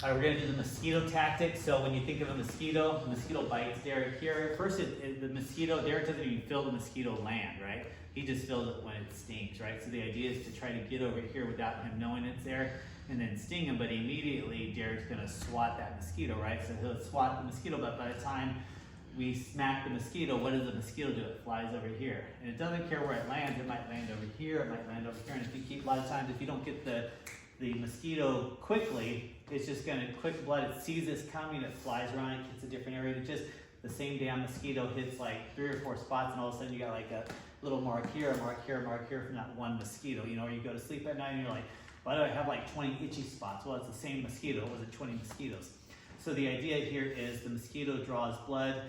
All right, we're gonna do the mosquito tactic. So when you think of a mosquito, the mosquito bites Derek here. First, the mosquito, Derek doesn't even feel the mosquito land, right? He just feels it when it stings, right? So the idea is to try to get over here without him knowing it's there and then sting him, but immediately Derek's gonna swat that mosquito, right? So he'll swat the mosquito, but by the time we smack the mosquito, what does the mosquito do? It flies over here. And it doesn't care where it lands. It might land over here, it might land over here. And if you keep, a lot of times, if you don't get the mosquito quickly, it's just gonna quick blood. It sees this coming, it flies around, it hits a different area. It just, the same damn mosquito hits like 3 or 4 spots, and all of a sudden you got like a little mark here, a mark here, a mark here from that one mosquito. You know, or you go to sleep at night and you're like, why do I have like 20 itchy spots? Well, it's the same mosquito. It wasn't 20 mosquitoes. So the idea here is the mosquito draws blood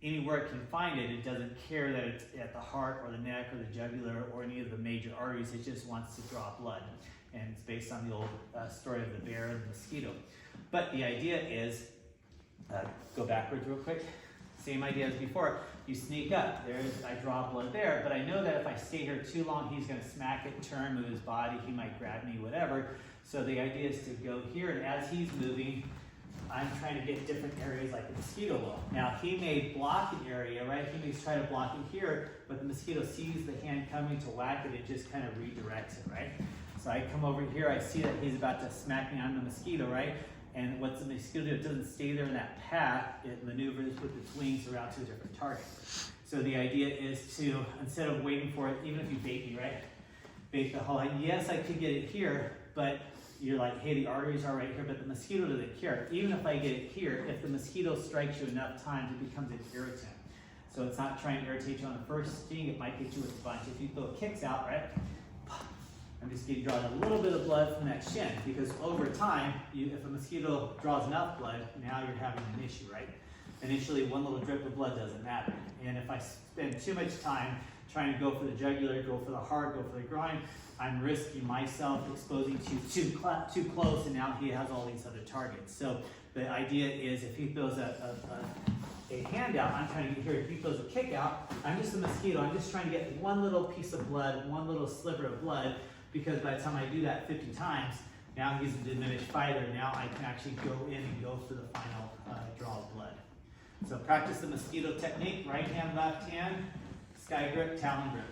anywhere it can find it. It doesn't care that it's at the heart or the neck or the jugular or any of the major arteries. It just wants to draw blood. And it's based on the old story of the bear and the mosquito. But the idea is, go backwards real quick. Same idea as before. You sneak up. I draw blood there, but I know that if I stay here too long, he's going to smack it, turn, move his body. He might grab me, whatever. So the idea is to go here, and as he's moving, I'm trying to get different areas like the mosquito will. Now, he may block an area, right? He may try to block it here, but the mosquito sees the hand coming to whack it. It just kind of redirects it, right? So I come over here, I see that he's about to smack me on the mosquito, right? And what's the mosquito do? It doesn't stay there in that path. It maneuvers with its wings around to a different target. So the idea is to, instead of waiting for it, even if you bait me, right? Bait the whole line. Yes, I could get it here, but you're like, hey, the arteries are right here, but the mosquito doesn't care. Even if I get it here, if the mosquito strikes you enough times, it becomes an irritant. So it's not trying to irritate you on the first sting, it might get you with a bunch. If you throw kicks out, right? I'm just getting drawn a little bit of blood from that shin, because over time, if a mosquito draws enough blood, now you're having an issue, right? Initially, one little drip of blood doesn't matter. And if I spend too much time trying to go for the jugular, go for the heart, go for the groin, I'm risking myself exposing too close, and now he has all these other targets. So the idea is, if he throws a hand out, I'm trying to get here. If he throws a kick out, I'm just a mosquito. I'm just trying to get one little piece of blood, one little sliver of blood, because by the time I do that 50 times, now he's a diminished fighter. Now I can actually go in and go for the final draw of blood. So practice the mosquito technique, right hand, left hand, sky grip, talon grip.